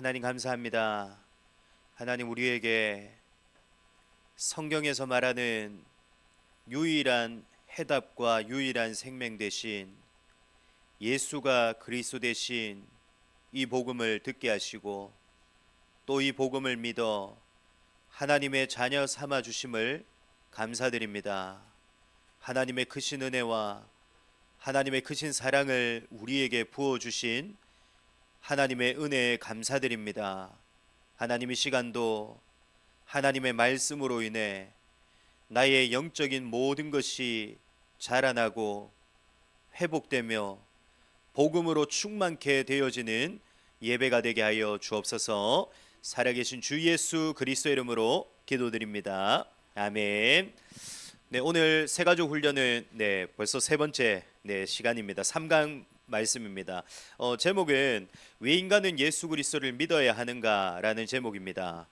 하나님 감사합니다. 하나님 우리에게 성경에서 말하는 유일한 해답과 유일한 생명 되신 예수가 그리스도 되신 이 복음을 듣게 하시고 또 이 복음을 믿어 하나님의 자녀 삼아 주심을 감사드립니다. 하나님의 크신 은혜와 하나님의 크신 사랑을 우리에게 부어 주신 하나님의 은혜에 감사드립니다. 하나님 이 시간도 하나님의 말씀으로 인해 나의 영적인 모든 것이 자라나고 회복되며 복음으로 충만케 되어지는 예배가 되게 하여 주옵소서. 살아계신 주 예수 그리스도 이름으로 기도드립니다. 아멘. 네, 오늘 새가족 훈련은 벌써 세 번째 시간입니다. 3강 말씀입니다. 제목은 왜 인간은 예수 그리스도를 믿어야 하는가라는 제목입니다.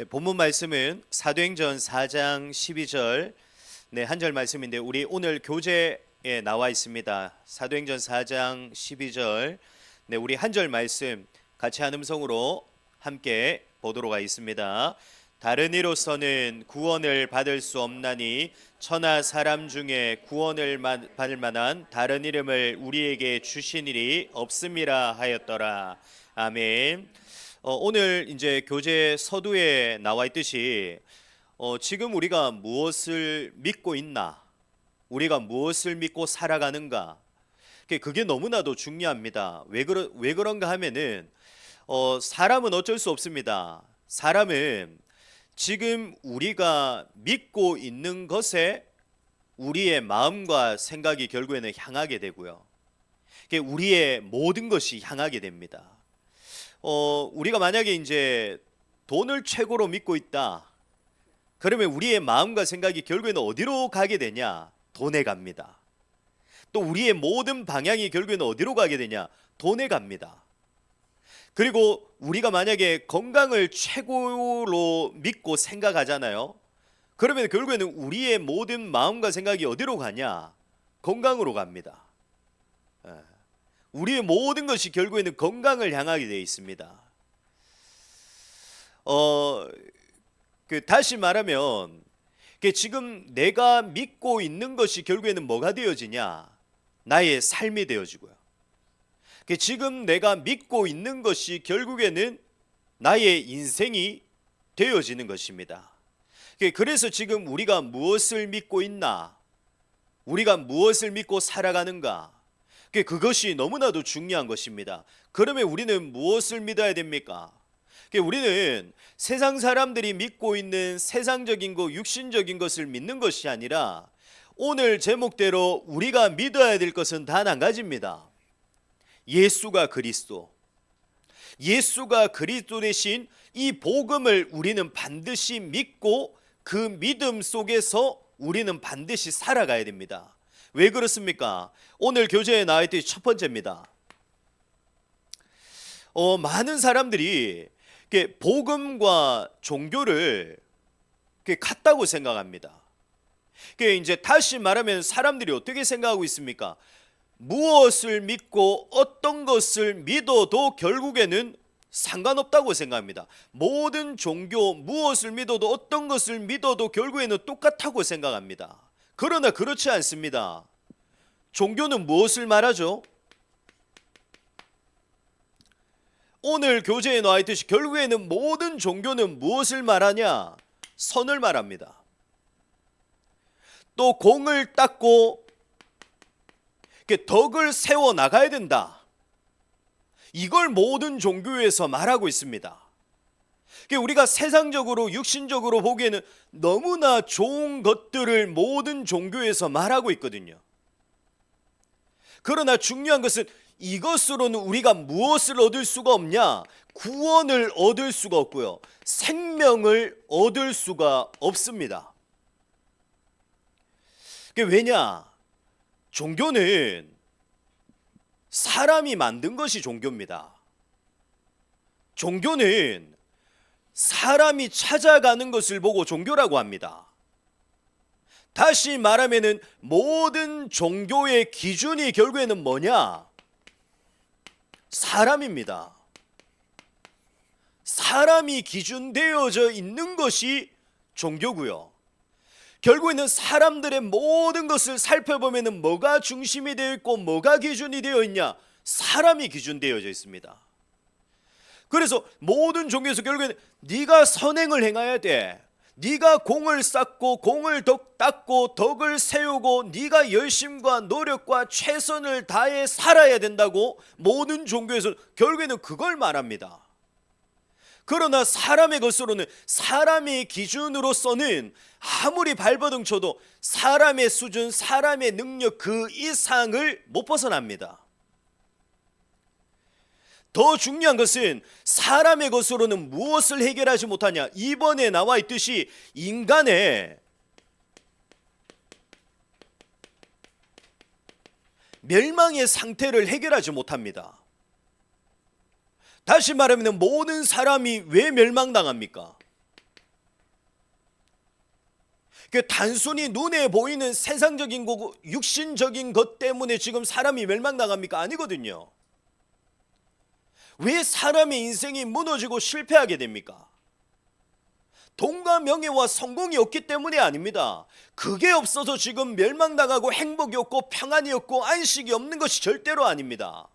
본문 말씀은 사도행전 4장 12절 한 절 말씀인데 우리 오늘 교재에 나와 있습니다. 사도행전 4장 12절 우리 한 절 말씀 같이 한 음성으로 함께 보도록 하겠습니다. 다른 이로서는 구원을 받을 수 없나니 천하 사람 중에 구원을 받을 만한 다른 이름을 우리에게 주신 일이 없음이라 하였더라. 아멘. 오늘 이제 교재 서두에 나와 있듯이 지금 우리가 무엇을 믿고 있나, 우리가 무엇을 믿고 살아가는가, 그게 너무나도 중요합니다. 왜 그런가 하면은 사람은 어쩔 수 없습니다. 사람은 지금 우리가 믿고 있는 것에 우리의 마음과 생각이 결국에는 향하게 되고요. 우리의 모든 것이 향하게 됩니다. 우리가 만약에 이제 돈을 최고로 믿고 있다, 그러면 우리의 마음과 생각이 결국에는 어디로 가게 되냐? 돈에 갑니다. 또 우리의 모든 방향이 결국에는 어디로 가게 되냐? 돈에 갑니다. 그리고 우리가 만약에 건강을 최고로 믿고 생각하잖아요. 그러면 결국에는 우리의 모든 마음과 생각이 어디로 가냐? 건강으로 갑니다. 우리의 모든 것이 결국에는 건강을 향하게 되어 있습니다. 다시 말하면 지금 내가 믿고 있는 것이 결국에는 뭐가 되어지냐? 나의 삶이 되어지고요. 지금 내가 믿고 있는 것이 결국에는 나의 인생이 되어지는 것입니다. 그래서 지금 우리가 무엇을 믿고 있나? 우리가 무엇을 믿고 살아가는가? 그것이 너무나도 중요한 것입니다. 그러면 우리는 무엇을 믿어야 됩니까? 우리는 세상 사람들이 믿고 있는 세상적인 것, 육신적인 것을 믿는 것이 아니라 오늘 제목대로 우리가 믿어야 될 것은 단 한 가지입니다. 예수가 그리스도. 예수가 그리스도 되신 이 복음을 우리는 반드시 믿고 그 믿음 속에서 우리는 반드시 살아가야 됩니다. 왜 그렇습니까? 오늘 교재에 나와 있듯이 첫 번째입니다. 많은 사람들이 복음과 종교를 같다고 생각합니다. 이제 다시 말하면 사람들이 어떻게 생각하고 있습니까? 무엇을 믿고 어떤 것을 믿어도 결국에는 상관없다고 생각합니다. 모든 종교, 무엇을 믿어도 어떤 것을 믿어도 결국에는 똑같다고 생각합니다. 그러나 그렇지 않습니다. 종교는 무엇을 말하죠? 오늘 교재에 나와 있듯이 결국에는 모든 종교는 무엇을 말하냐? 선을 말합니다. 또 공을 닦고 덕을 세워 나가야 된다. 이걸 모든 종교에서 말하고 있습니다. 우리가 세상적으로 육신적으로 보기에는 너무나 좋은 것들을 모든 종교에서 말하고 있거든요. 그러나 중요한 것은 이것으로는 우리가 무엇을 얻을 수가 없냐? 구원을 얻을 수가 없고요, 생명을 얻을 수가 없습니다. 왜냐? 종교는 사람이 만든 것이 종교입니다. 종교는 사람이 찾아가는 것을 보고 종교라고 합니다. 다시 말하면은 모든 종교의 기준이 결국에는 뭐냐? 사람입니다. 사람이 기준되어져 있는 것이 종교고요. 결국에는 사람들의 모든 것을 살펴보면 뭐가 중심이 되어 있고 뭐가 기준이 되어 있냐? 사람이 기준되어져 있습니다. 그래서 모든 종교에서 결국에는 네가 선행을 행해야 돼. 네가 공을 쌓고 공을 닦고 덕을 세우고 네가 열심과 노력과 최선을 다해 살아야 된다고 모든 종교에서 결국에는 그걸 말합니다. 그러나 사람의 것으로는 사람의 기준으로서는 아무리 발버둥 쳐도 사람의 수준, 사람의 능력 그 이상을 못 벗어납니다. 더 중요한 것은 사람의 것으로는 무엇을 해결하지 못하냐? 이번에 나와 있듯이 인간의 멸망의 상태를 해결하지 못합니다. 다시 말하면 모든 사람이 왜 멸망당합니까? 단순히 눈에 보이는 세상적인 거고 육신적인 것 때문에 지금 사람이 멸망당합니까? 아니거든요. 왜 사람의 인생이 무너지고 실패하게 됩니까? 돈과 명예와 성공이 없기 때문이 아닙니다. 그게 없어서 지금 멸망당하고 행복이 없고 평안이 없고 안식이 없는 것이 절대로 아닙니다.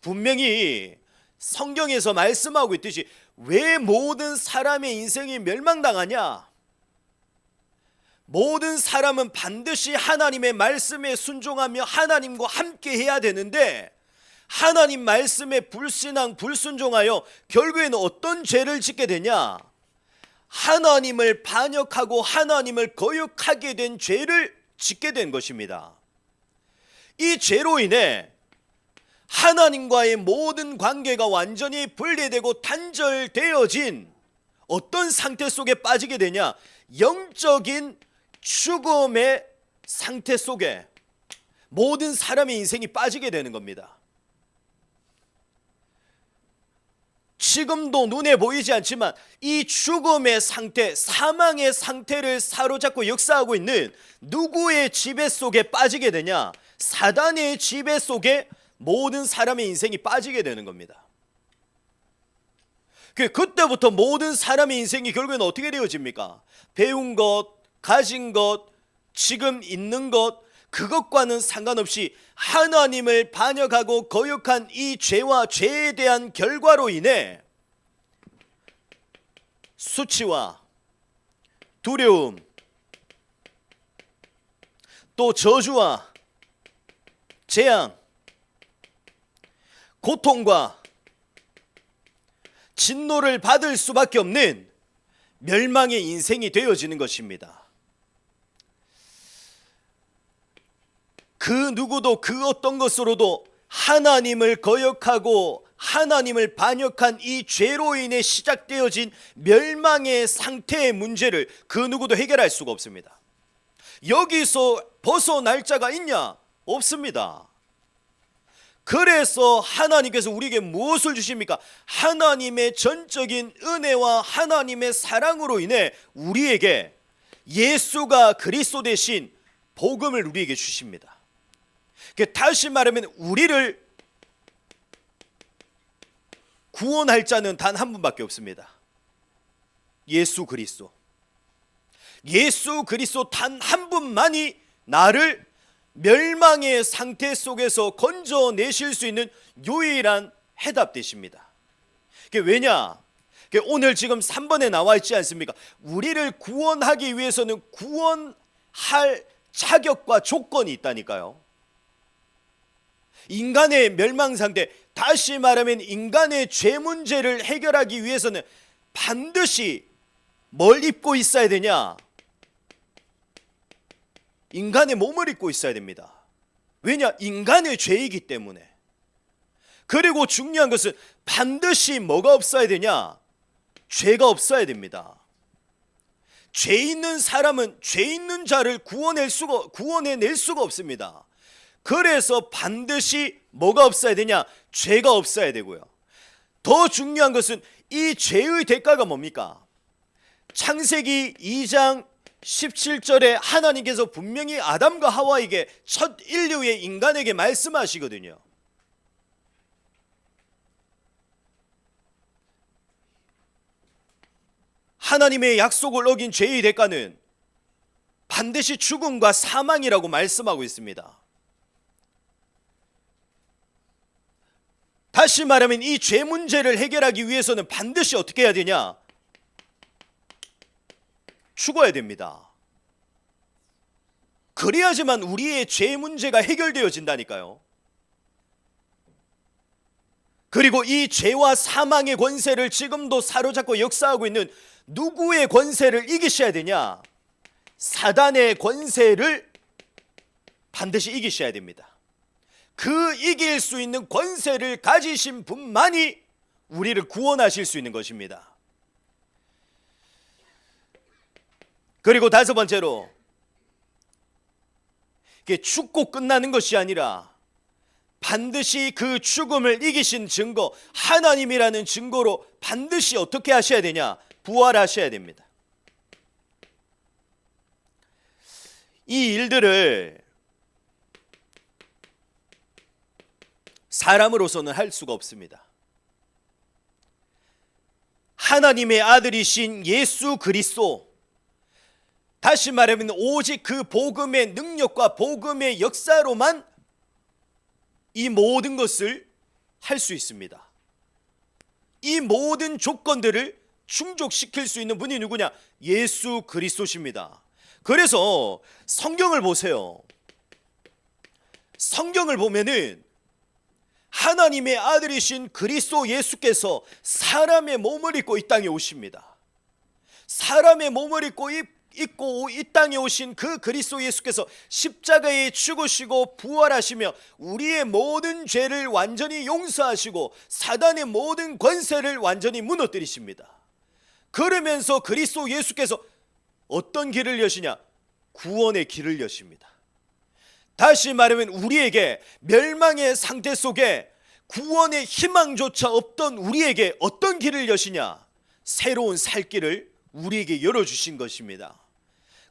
분명히 성경에서 말씀하고 있듯이 왜 모든 사람의 인생이 멸망당하냐? 모든 사람은 반드시 하나님의 말씀에 순종하며 하나님과 함께 해야 되는데 하나님 말씀에 불신앙, 불순종하여 결국에는 어떤 죄를 짓게 되냐? 하나님을 반역하고 하나님을 거역하게 된 죄를 짓게 된 것입니다. 이 죄로 인해 하나님과의 모든 관계가 완전히 분리되고 단절되어진 어떤 상태 속에 빠지게 되냐? 영적인 죽음의 상태 속에 모든 사람의 인생이 빠지게 되는 겁니다. 지금도 눈에 보이지 않지만 이 죽음의 상태, 사망의 상태를 사로잡고 역사하고 있는 누구의 지배 속에 빠지게 되냐? 사단의 지배 속에 모든 사람의 인생이 빠지게 되는 겁니다. 그때부터 모든 사람의 인생이 결국에는 어떻게 되어집니까? 배운 것, 가진 것, 지금 있는 것, 그것과는 상관없이 하나님을 반역하고 거역한 이 죄와 죄에 대한 결과로 인해 수치와 두려움, 또 저주와 재앙, 고통과 진노를 받을 수밖에 없는 멸망의 인생이 되어지는 것입니다. 그 누구도 그 어떤 것으로도 하나님을 거역하고 하나님을 반역한 이 죄로 인해 시작되어진 멸망의 상태의 문제를 그 누구도 해결할 수가 없습니다. 여기서 벗어날 자가 있냐? 없습니다. 그래서 하나님께서 우리에게 무엇을 주십니까? 하나님의 전적인 은혜와 하나님의 사랑으로 인해 우리에게 예수가 그리스도 대신 복음을 우리에게 주십니다. 다시 말하면 우리를 구원할 자는 단 한 분밖에 없습니다. 예수 그리스도. 예수 그리스도 단 한 분만이 나를 멸망의 상태 속에서 건져내실 수 있는 유일한 해답 되십니다. 왜냐? 오늘 지금 3번에 나와 있지 않습니까? 우리를 구원하기 위해서는 구원할 자격과 조건이 있다니까요. 인간의 멸망 상태, 다시 말하면 인간의 죄 문제를 해결하기 위해서는 반드시 뭘 입고 있어야 되냐? 인간의 몸을 입고 있어야 됩니다. 왜냐? 인간의 죄이기 때문에. 그리고 중요한 것은 반드시 뭐가 없어야 되냐? 죄가 없어야 됩니다. 죄 있는 사람은 죄 있는 자를 구원해낼 수가 없습니다. 그래서 반드시 뭐가 없어야 되냐? 죄가 없어야 되고요. 더 중요한 것은 이 죄의 대가가 뭡니까? 창세기 2장 17절에 하나님께서 분명히 아담과 하와에게 첫 인류의 인간에게 말씀하시거든요. 하나님의 약속을 어긴 죄의 대가는 반드시 죽음과 사망이라고 말씀하고 있습니다. 다시 말하면 이 죄 문제를 해결하기 위해서는 반드시 어떻게 해야 되냐? 죽어야 됩니다. 그래야지만 우리의 죄 문제가 해결되어진다니까요. 그리고 이 죄와 사망의 권세를 지금도 사로잡고 역사하고 있는 누구의 권세를 이기셔야 되냐? 사단의 권세를 반드시 이기셔야 됩니다. 그 이길 수 있는 권세를 가지신 분만이 우리를 구원하실 수 있는 것입니다. 그리고 다섯 번째로, 죽고 끝나는 것이 아니라 반드시 그 죽음을 이기신 증거, 하나님이라는 증거로 반드시 어떻게 하셔야 되냐? 부활하셔야 됩니다. 이 일들을 사람으로서는 할 수가 없습니다. 하나님의 아들이신 예수 그리스도, 다시 말하면 오직 그 복음의 능력과 복음의 역사로만 이 모든 것을 할 수 있습니다. 이 모든 조건들을 충족시킬 수 있는 분이 누구냐? 예수 그리스도십니다. 그래서 성경을 보세요. 성경을 보면은 하나님의 아들이신 그리스도 예수께서 사람의 몸을 입고 이 땅에 오십니다. 사람의 몸을 입고 이 땅에 오신 그 그리스도 예수께서 십자가에 죽으시고 부활하시며 우리의 모든 죄를 완전히 용서하시고 사단의 모든 권세를 완전히 무너뜨리십니다. 그러면서 그리스도 예수께서 어떤 길을 여시냐? 구원의 길을 여십니다. 다시 말하면 우리에게 멸망의 상태 속에 구원의 희망조차 없던 우리에게 어떤 길을 여시냐? 새로운 살 길을 우리에게 열어주신 것입니다.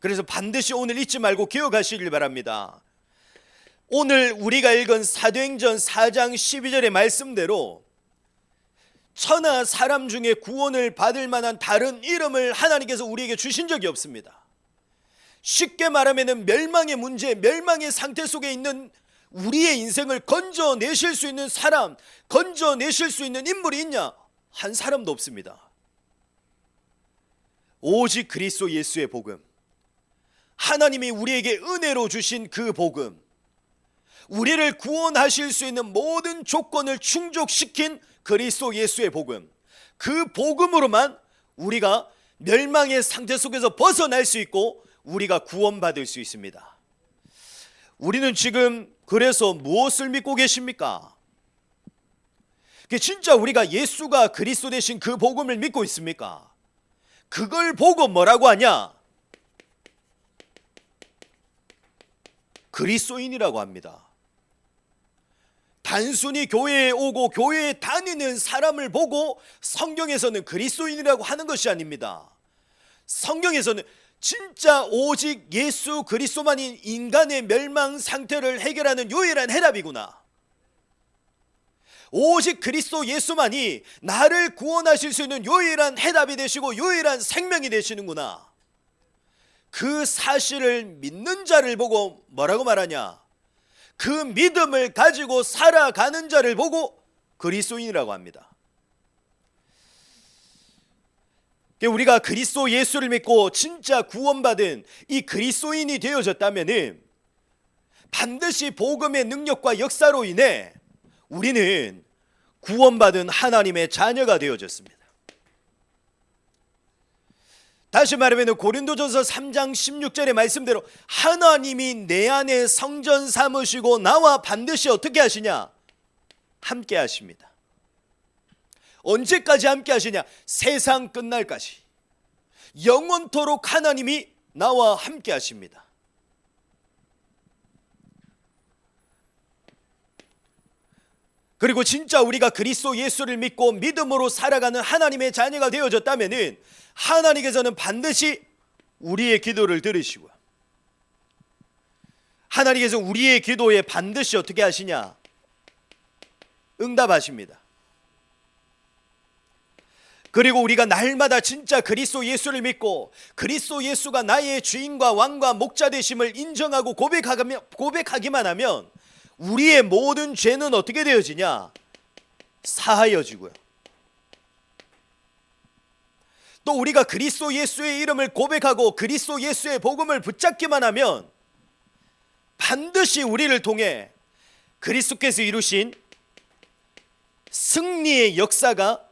그래서 반드시 오늘 잊지 말고 기억하시길 바랍니다. 오늘 우리가 읽은 사도행전 4장 12절의 말씀대로 천하 사람 중에 구원을 받을 만한 다른 이름을 하나님께서 우리에게 주신 적이 없습니다. 쉽게 말하면 멸망의 문제, 멸망의 상태 속에 있는 우리의 인생을 건져내실 수 있는 사람, 건져내실 수 있는 인물이 있냐? 한 사람도 없습니다. 오직 그리스도 예수의 복음, 하나님이 우리에게 은혜로 주신 그 복음, 우리를 구원하실 수 있는 모든 조건을 충족시킨 그리스도 예수의 복음, 그 복음으로만 우리가 멸망의 상태 속에서 벗어날 수 있고 우리가 구원받을 수 있습니다. 우리는 지금 그래서 무엇을 믿고 계십니까? 진짜 우리가 예수가 그리스도 되신 그 복음을 믿고 있습니까? 그걸 보고 뭐라고 하냐? 그리스도인이라고 합니다. 단순히 교회에 오고 교회에 다니는 사람을 보고 성경에서는 그리스도인이라고 하는 것이 아닙니다. 성경에서는 진짜 오직 예수 그리스도만이 인간의 멸망 상태를 해결하는 유일한 해답이구나. 오직 그리스도 예수만이 나를 구원하실 수 있는 유일한 해답이 되시고 유일한 생명이 되시는구나. 그 사실을 믿는 자를 보고 뭐라고 말하냐? 그 믿음을 가지고 살아가는 자를 보고 그리스도인이라고 합니다. 우리가 그리스도 예수를 믿고 진짜 구원받은 이 그리스도인이 되어졌다면 반드시 복음의 능력과 역사로 인해 우리는 구원받은 하나님의 자녀가 되어졌습니다. 다시 말하면 고린도전서 3장 16절의 말씀대로 하나님이 내 안에 성전 삼으시고 나와 반드시 어떻게 하시냐? 함께 하십니다. 언제까지 함께 하시냐? 세상 끝날까지. 영원토록 하나님이 나와 함께 하십니다. 그리고 진짜 우리가 그리스도 예수를 믿고 믿음으로 살아가는 하나님의 자녀가 되어졌다면 하나님께서는 반드시 우리의 기도를 들으시고, 하나님께서 우리의 기도에 반드시 어떻게 하시냐? 응답하십니다. 그리고 우리가 날마다 진짜 그리스도 예수를 믿고 그리스도 예수가 나의 주인과 왕과 목자 되심을 인정하고 고백하기만 하면 우리의 모든 죄는 어떻게 되어지냐? 사하여지고요. 또 우리가 그리스도 예수의 이름을 고백하고 그리스도 예수의 복음을 붙잡기만 하면 반드시 우리를 통해 그리스도께서 이루신 승리의 역사가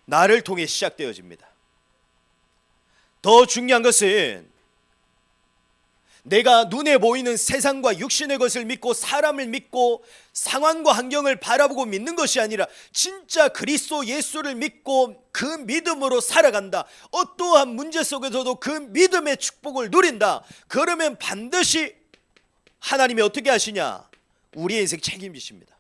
나를 통해 시작되어집니다. 더 중요한 것은 내가 눈에 보이는 세상과 육신의 것을 믿고 사람을 믿고 상황과 환경을 바라보고 믿는 것이 아니라 진짜 그리스도 예수를 믿고 그 믿음으로 살아간다. 어떠한 문제 속에서도 그 믿음의 축복을 누린다. 그러면 반드시 하나님이 어떻게 하시냐? 우리의 인생 책임지십니다.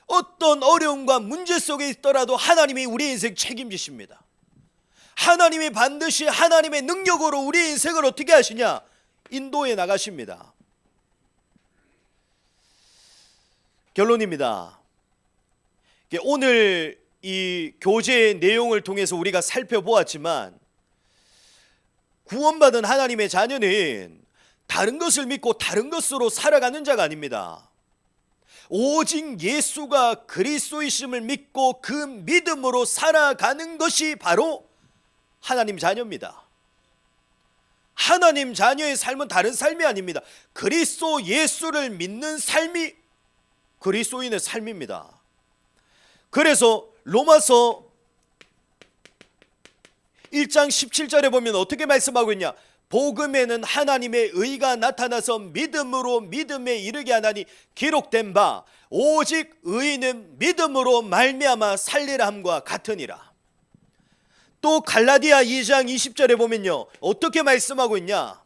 어떤 어려움과 문제 속에 있더라도 하나님이 우리의 인생 책임지십니다. 하나님이 반드시 하나님의 능력으로 우리의 인생을 어떻게 하시냐? 인도해 나가십니다. 결론입니다. 오늘 이 교제의 내용을 통해서 우리가 살펴보았지만 구원받은 하나님의 자녀는 다른 것을 믿고 다른 것으로 살아가는 자가 아닙니다. 오직 예수가 그리스도이심을 믿고 그 믿음으로 살아가는 것이 바로 하나님 자녀입니다. 하나님 자녀의 삶은 다른 삶이 아닙니다. 그리스도 예수를 믿는 삶이 그리스도인의 삶입니다. 그래서 로마서 1장 17절에 보면 어떻게 말씀하고 있냐? 복음에는 하나님의 의가 나타나서 믿음으로 믿음에 이르게 하나니 기록된 바 오직 의인은 믿음으로 말미암아 살리라 함과 같으니라. 또 갈라디아 2장 20절에 보면요 어떻게 말씀하고 있냐?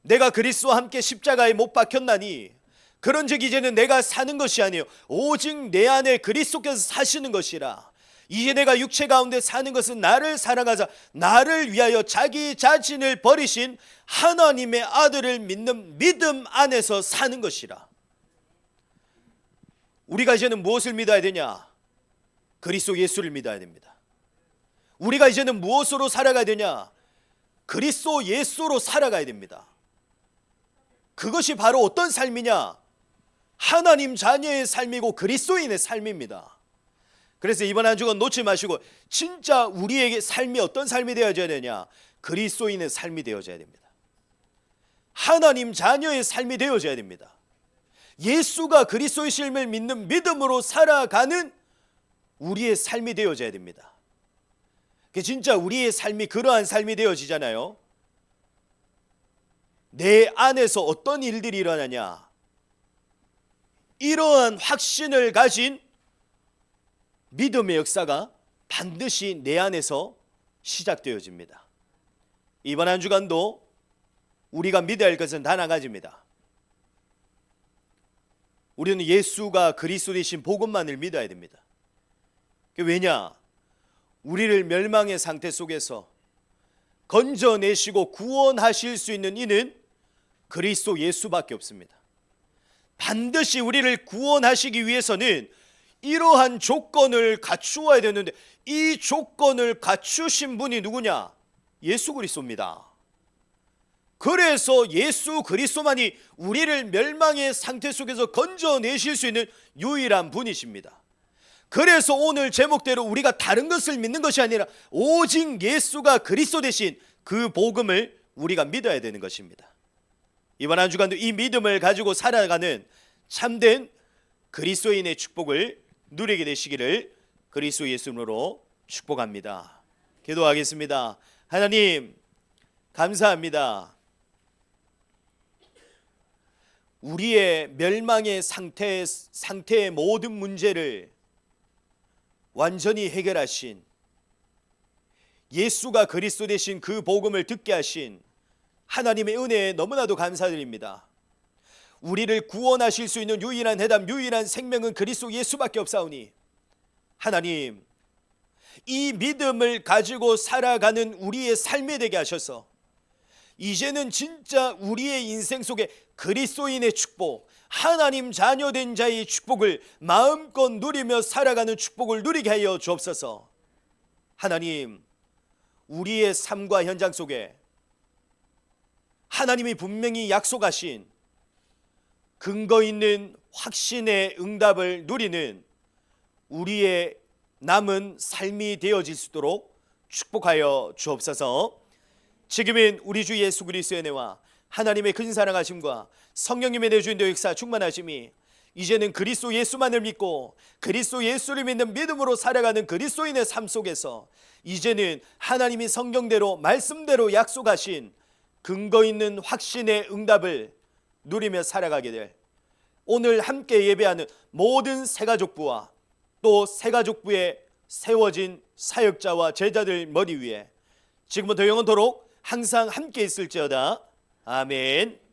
내가 그리스도와 함께 십자가에 못 박혔나니 그런즉 이제는 내가 사는 것이 아니요 오직 내 안에 그리스도께서 사시는 것이라. 이제 내가 육체 가운데 사는 것은 나를 사랑하사 나를 위하여 자기 자신을 버리신 하나님의 아들을 믿는 믿음 안에서 사는 것이라. 우리가 이제는 무엇을 믿어야 되냐? 그리스도 예수를 믿어야 됩니다. 우리가 이제는 무엇으로 살아가야 되냐? 그리스도 예수로 살아가야 됩니다. 그것이 바로 어떤 삶이냐? 하나님 자녀의 삶이고 그리스도인의 삶입니다. 그래서 이번 한 주간 놓지 마시고 진짜 우리에게 삶이 어떤 삶이 되어져야 되냐? 그리스도인의 삶이 되어져야 됩니다. 하나님 자녀의 삶이 되어져야 됩니다. 예수가 그리스도이심을 믿는 믿음으로 살아가는 우리의 삶이 되어져야 됩니다. 진짜 우리의 삶이 그러한 삶이 되어지잖아요. 내 안에서 어떤 일들이 일어나냐? 이러한 확신을 가진 믿음의 역사가 반드시 내 안에서 시작되어집니다. 이번 한 주간도 우리가 믿어야 할 것은 단 한 가지입니다. 우리는 예수가 그리스도이신 복음만을 믿어야 됩니다. 왜냐? 우리를 멸망의 상태 속에서 건져내시고 구원하실 수 있는 이는 그리스도 예수밖에 없습니다. 반드시 우리를 구원하시기 위해서는 이러한 조건을 갖추어야 되는데 이 조건을 갖추신 분이 누구냐? 예수 그리스도입니다. 그래서 예수 그리스도만이 우리를 멸망의 상태 속에서 건져내실 수 있는 유일한 분이십니다. 그래서 오늘 제목대로 우리가 다른 것을 믿는 것이 아니라 오직 예수가 그리스도 되신 그 복음을 우리가 믿어야 되는 것입니다. 이번 한 주간도 이 믿음을 가지고 살아가는 참된 그리스도인의 축복을 누리게 되시기를 그리스도 예수님으로 축복합니다. 기도하겠습니다. 하나님 감사합니다. 우리의 멸망의 상태의 모든 문제를 완전히 해결하신 예수가 그리스도 되신 그 복음을 듣게 하신 하나님의 은혜에 너무나도 감사드립니다. 우리를 구원하실 수 있는 유일한 해답, 유일한 생명은 그리스도 예수밖에 없사오니 하나님, 이 믿음을 가지고 살아가는 우리의 삶이 되게 하셔서 이제는 진짜 우리의 인생 속에 그리스도인의 축복, 하나님 자녀된 자의 축복을 마음껏 누리며 살아가는 축복을 누리게 하여 주옵소서. 하나님, 우리의 삶과 현장 속에 하나님이 분명히 약속하신 근거 있는 확신의 응답을 누리는 우리의 남은 삶이 되어질 수 있도록 축복하여 주옵소서. 지금은 우리 주 예수 그리스도의 은혜와 하나님의 큰 사랑하심과 성령님의 내주인도 역사 충만하심이 이제는 그리스도 예수만을 믿고 그리스도 예수를 믿는 믿음으로 살아가는 그리스도인의 삶 속에서 이제는 하나님이 성경대로 말씀대로 약속하신 근거 있는 확신의 응답을 누리며 살아가게 될 오늘 함께 예배하는 모든 새가족부와 또 새가족부에 세워진 사역자와 제자들 머리 위에 지금부터 영원토록 항상 함께 있을지어다. 아멘.